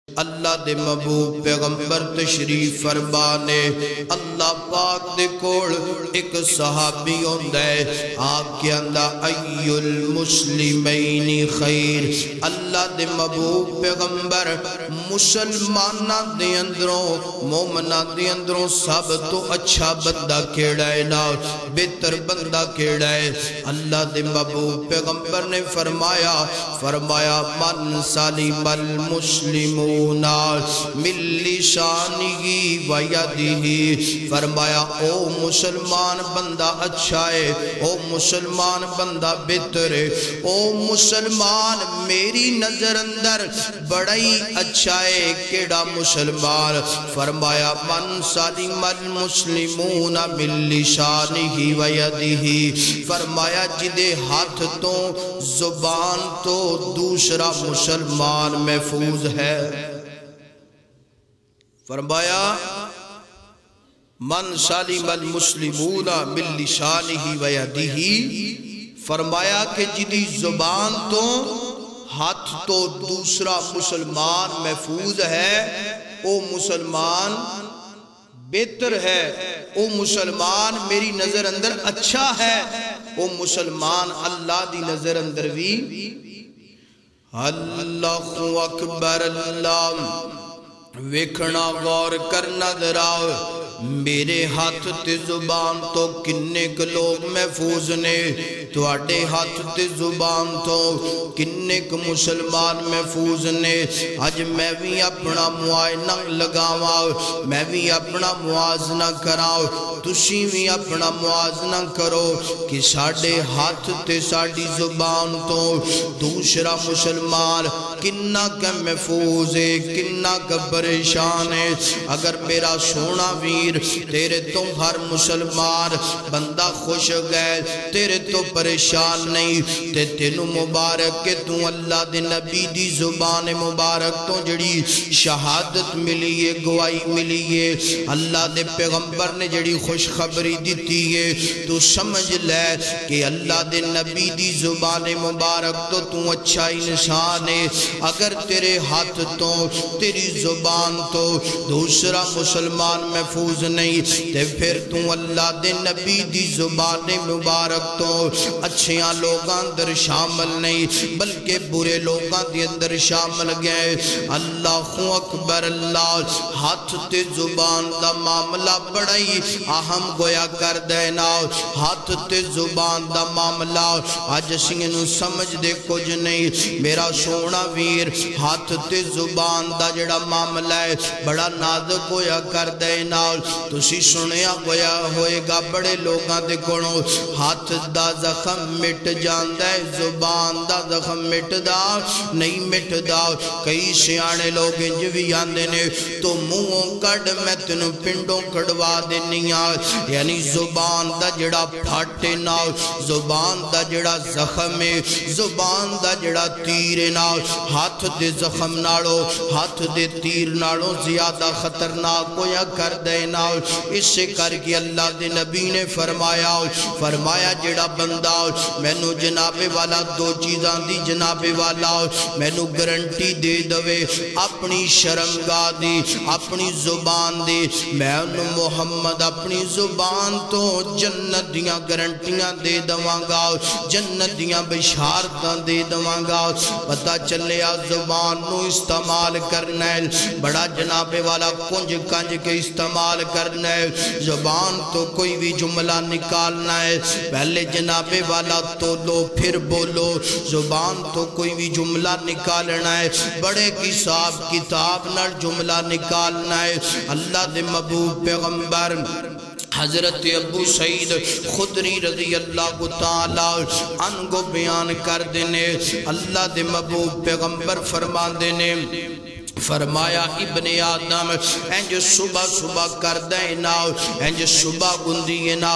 اللہ دے محبوب پیغمبر تشریف فرمانے اللہ پاک دے کول ایک صحابی ہوندا ہے آکے اندہ ای المسلمین خیر اللہ دے محبوب پیغمبر مسلمانہ دے اندروں مومنہ دے اندروں سب تو اچھا بندہ کیڑا ہے نا بہتر بندہ کیڑا ہے اللہ دے محبوب پیغمبر نے فرمایا من سلم المسلمون من لسانہ و یدہ فرمایا او مسلمان بندہ اچھا ہے او مسلمان بندہ بہتر ہے او مسلمان میری نظر اندر بڑا ہی اچھا ہے کیڑا مسلمان فرمایا من سلم المسلمون من لسانہ و یدہ فرمایا جدے ہاتھ تو زبان تو دوسرا مسلمان محفوظ ہے فرمایا من سلم المسلمون من لسانہ و یدہ فرمایا کہ جدی زبان تو ہاتھ تو دوسرا مسلمان محفوظ ہے او مسلمان بہتر ہے او مسلمان میری نظر اندر اچھا ہے او مسلمان اللہ دی نظر اندر بھی اللہ اکبر اللہ ویکھنا غور کرنا دراؤ میرے ہاتھ تے زبان تو کنے کے لوگ محفوظ نے تواڈے ہاتھ تے زبان تو کنے کے مسلمان محفوظ نے آج میں بھی اپنا معائنہ لگاواں میں بھی اپنا موازنہ کراؤ تسی بھی اپنا موازنہ کرو کہ ساڑے ہاتھ تے ساڑی زبان تو دوسرا مسلمان کنہ کا محفوظ ہے کنہ کا پریشان ہے اگر میرا سونا ویر تیرے تو ہر مسلمان بندہ خوش گئے تیرے تو پریشان نہیں تے تینو مبارک کہ تو اللہ دے نبی دی زبان مبارک تو جڑی شہادت ملی ہے گواہی ملی ہے اللہ دے پیغمبر نے جڑی خوش خبری دیتی ہے تو سمجھ لے کہ اللہ دے نبی دی زبان مبارک تو اچھا انسان ہے اگر تیرے ہاتھ تو تیری زبان تو دوسرا مسلمان محفوظ نہیں تے پھر تو اللہ دے نبی دی زبان مبارک تو اچھیاں لوگاں در شامل نہیں بلکہ برے لوگاں دی اندر شامل گئے اللہ اکبر اللہ ہاتھ تے زبان دا معاملہ بڑا ہی اہم گویا کر دینا ہاتھ تے زبان دا معاملہ آج سنگنو سمجھ دے کچھ نہیں میرا سونا ویر ہاتھ تے زبان دا جڑا معاملہ ہے بڑا نازک گویا کر دینا تسی سنیا گویا ہوئے گا بڑے لوگاں دے کونو ہاتھ دا زخم مٹ جاندہ ہے زبان دا زخم مٹ دا نہیں مٹ دا کئی سیانے لوگ انجوی آندے نے تو منہوں کڑ میں تنو پنڈوں کڑوا دینی آج یعنی زبان دا جڑا پھاٹے نا زبان دا جڑا زخم ہے زبان دا جڑا تیر نا ہاتھ دے زخم ناڑو ہاتھ دے تیر ناڑو زیادہ خطرناک کویا کر دینا اس سے کر کے اللہ دے نبی نے فرمایا جڑا بندہ میں نو جناب والا دو چیزاں دی جناب والا میں نو گرنٹی دے دوے اپنی شرمگاہ دی اپنی زبان دی میں انو محمد اپنی زبان تو جنت دیاں گرنٹیاں دے دوانگا جنت دیاں بشارتاں دے دوانگا پتہ چلیا زبان نو استعمال کرنا ہے بڑا جناب والا کنج کنج کے استعمال کرنا ہے زبان تو کوئی بھی جملہ نکالنا ہے پہلے جناب والا تو لو پھر بولو زبان تو کوئی بھی جملہ نکالنا ہے بڑے کتاب نر جملہ نکالنا ہے اللہ دے محبوب پیغمبر حضرت ابو سعید خدری رضی اللہ تعالیٰ عنہ بیان کر دینے اللہ دے محبوب پیغمبر فرمان دینے فرمایا ابن آدم انج صبح صبح کر دینا انج صبح گندی نا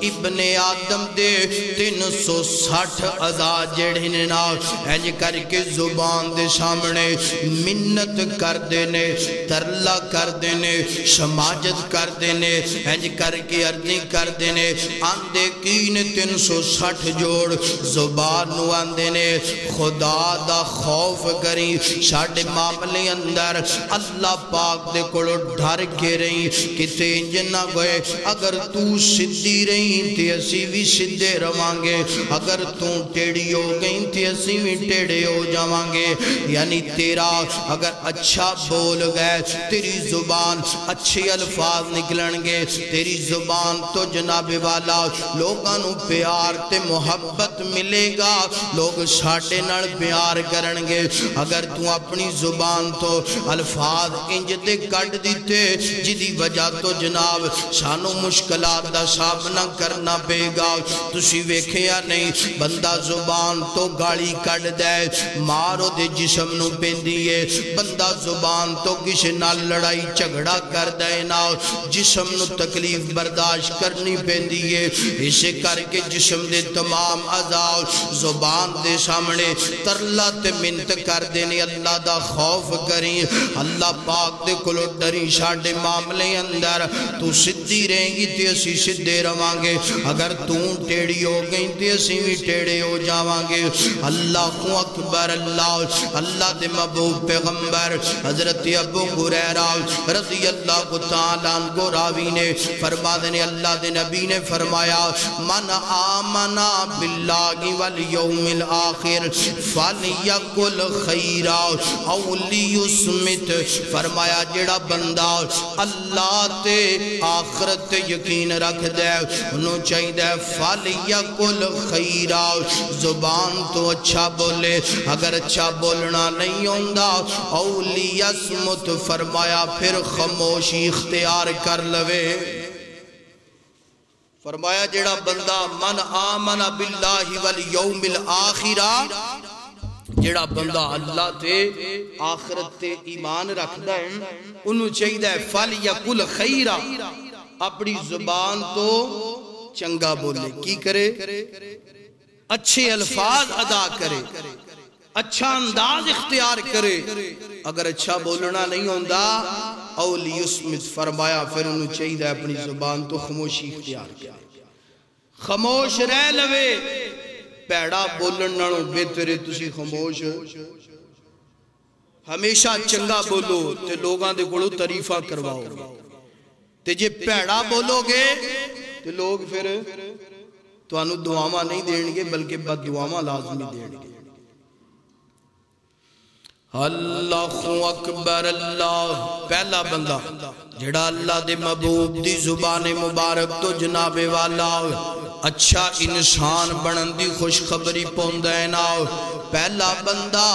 ابن آدم دے 360 عزا جڑھنے نا انج کر کے زبان دے سامنے منت کر دینے ترلا کر دینے سماجت کر دینے انج کر کے عرضی کر دینے آندے کین 360 جوڑ زبان نو آندے نے خدا دا خوف کری ساڑھے معاملے اندر اللہ پاک دے کولو ڈھر کے رہی کتے انجنہ گوئے اگر تو سدھی رہی تے اسی بھی سدھے روانگے اگر تو ٹیڑی ہو گئی تے اسی بھی ٹیڑے ہو جاوانگے یعنی تیرا اگر اچھا بول گئے تیری زبان اچھے الفاظ نکلنگے تیری زبان تو جناب والا لوگانو پیار تے محبت ملے گا لوگ ساڑھے نڑ پیار کرنگے اگر تو اپنی زبان تو الفاظ انج دے کٹ دیتے جدی وجہ تو جناب سانو مشکلات دا سامنا کرنا پے گا تسی ویکھے یا نہیں بندہ زبان تو گاڑی کٹ دے مارو دے جسم نو پیندیے بندہ زبان تو کسی نال لڑائی چگڑا کر دے نا جسم نو تکلیف برداشت کرنی پیندیے اسے کر کے جسم دے تمام اعضاء زبان دے سامنے ترلا تے منت کر دینے اللہ دا خوف کریں اللہ پاک دے کلو ڈری شاڑے معاملے اندر تو سدھی رہیں گی تے اسی سدھے روانگے اگر تو ٹیڑی ہو گئی تے اسی بھی ٹیڑے ہو جاوانگے اللہ اکبر اللہ دے محبوب پیغمبر حضرت ابو ہریرہ رضی اللہ تعالیٰ عنہ راوی نے فرما دینے اللہ دے نبی نے فرمایا من آمنا باللہ والیوم الآخر فلیقل خیرا او لیسمت فرمایا جڑا بندہ اللہ تے آخرت یقین رکھ دے انہوں چاہی دے فلیقل خیرا زبان تو اچھا بولے اگر اچھا بولنا نہیں ہوندہ او لیسمت فرمایا پھر خاموشی اختیار کر لوے فرمایا جڑا بندہ من آمن باللہ والیوم الآخرہ جڑا بندہ اللہ تے آخرت تے ایمان رکھ دے انہوں چاہی دے فلیقل خیرہ اپنی زبان تو چنگا بولے کی کرے اچھے الفاظ ادا کرے اچھا انداز اختیار کرے اگر اچھا بولنا نہیں ہوندہ اولی اسمت فرمایا پھر انہوں چاہیے اپنی زبان تو خاموشی اختیار کیا خاموش رہ لوے پیڑا بولن نڑو بہترے تسی خاموش ہمیشہ چنگا بولو تے لوگاں دے گوڑو تعریفہ کرواؤ تے جے پیڑا بولو گے تے لوگ پھر تو انہوں دعاواں نہیں دینگے بلکہ بد دعاواں لازمی دینگے اللہ اکبر اللہ پہلا بندہ جڑا اللہ دے محبوب دی زبان مبارک تو جناب والا اچھا انسان بنن دی خوشخبری پوندینا پہلا بندہ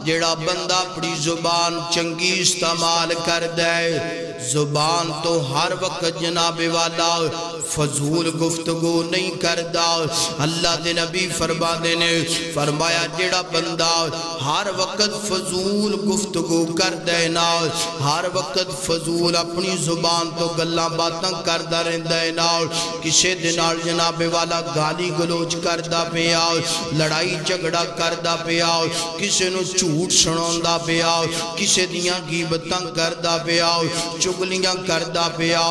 جڑا بندہ اپنی زبان چنگی استعمال کر دے زبان تو ہر وقت جناب والا فضول گفتگو نہیں کردہ اللہ دے نبی فرما دینے فرمایا جڑا بندہ ہر وقت فضول گفتگو کر دینا ہر وقت فضول اپنی زبان تو گلاں باتاں کردہ رہندینا کسے دنال جناب والا گالی گلوچ کردہ پیا لڑائی جھگڑا کردہ پیا کسے نو جھوٹ سنوندہ پیا کسے دیاں غیبتاں کردہ پیا چگلیاں کردہ پیا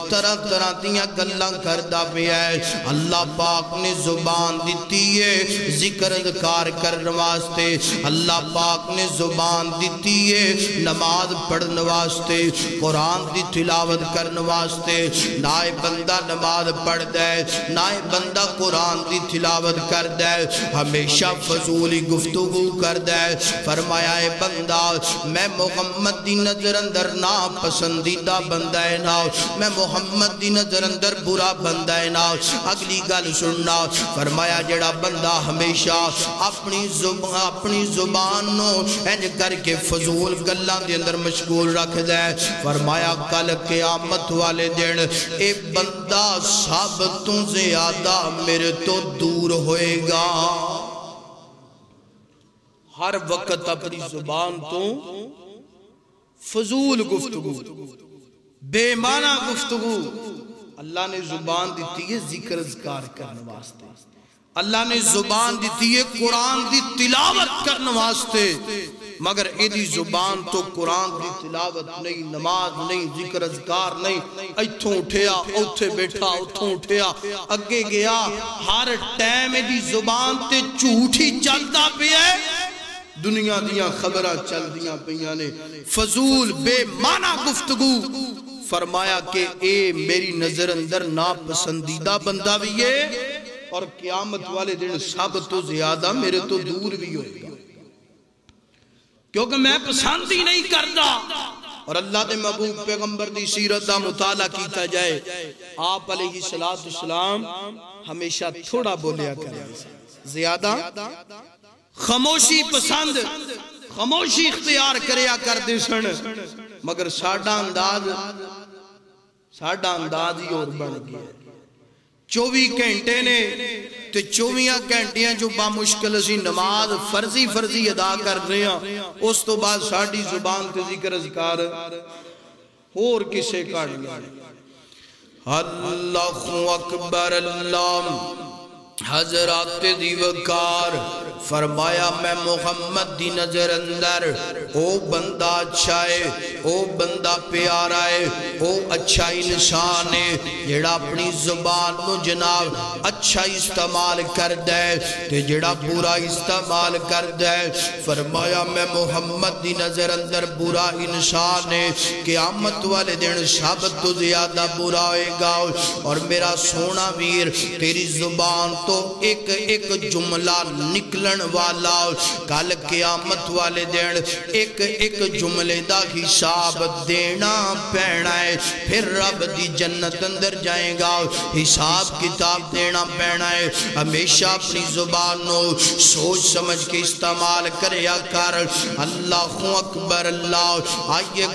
طرح طرح دیاں گلاں کردہ پیا اللہ پاک نے زبان دیتی ہے ذکر اذکار کرنے واسطے اللہ پاک نے زبان دیتی ہے نماز پڑھنے واسطے قرآن دی تلاوت کرنے واسطے نائے بندہ نماز پڑھ دے نائے بندہ قرآن دی تلاوت کر دے ہمیشہ فضولی گفتگو کر دے فرمایا اے بندہ میں محمد دی نظر اندر نا پسندیدہ بندہ ہے نا میں محمد دی نظر اندر برا بندہ ہے نا اگلی گل سننا فرمایا جڑا بندہ ہمیشہ اپنی زبان نو انج کر کے فضول گلان دے اندر مشغول رکھ دے فرمایا کل قیامت والے دن اے بندہ سب تو زیادہ میرے تو دور ہوئے گا ہر وقت اپنی زبان تو فضول گفتگو بے معنی گفتگو اللہ نے زبان دیتی ہے ذکر اذکار کرنے واسطے اللہ نے زبان دیتی ہے قرآن دی تلاوت کرنے واسطے مگر ایدی زبان تو قرآن دی تلاوت نہیں نماز نہیں ذکر اذکار نہیں ایتھوں اٹھیا اوتھے بیٹھا اوتھوں اٹھیا اگے گیا ہر ٹائم ایدی زبان تے جھوٹ ہی چلتا پہ ہے دنیا دیاں خبرہ چل دیاں پیاں نے فضول بے معنی گفتگو فرمایا کہ اے میری نظر اندر ناپسندیدہ بندہ بھی ہے اور قیامت والے دن سب تو زیادہ میرے تو دور بھی ہوگا کیونکہ میں پسند ہی نہیں کرتا. اور اللہ دے محبوب پیغمبر دی سیرت دا مطالعہ کیتا جائے آپ علیہ السلام ہمیشہ تھوڑا بولیا کریں زیادہ خاموشی پسند خاموشی اختیار کریا کرتے سن مگر ساڑھا انداز ہی اور بن گیا 24 گھنٹے نے تو 24 گھنٹیاں جو بامشکل اسی نماز فرضی ادا کر رہے ہیں اس تو بعد ساڑھی زبان تے ذکر اذکار اور کسے کر لیا اللہ اکبر اللہ حضرات دی وقار فرمایا میں محمد دی نظر اندر او بندہ اچھا ہے او بندہ پیارا ہے او اچھا انسان ہے جڑا اپنی زبان نو جناب اچھا استعمال کر دے تے جڑا برا استعمال کر دے فرمایا میں محمد دی نظر اندر برا انسان ہے قیامت والے دن سب تو زیادہ برا ہوئے گا اور میرا سونا ویر تیری زبان تو ایک جملہ نکلن والا کل قیامت والے دن ایک جملے دا حساب دینا پینا ہے پھر رب دی جنت اندر جائیں گا حساب کتاب دینا پینا ہے ہمیشہ اپنی زبان نو سوچ سمجھ کے استعمال کریا کر اللہ اکبر اللہ آئیے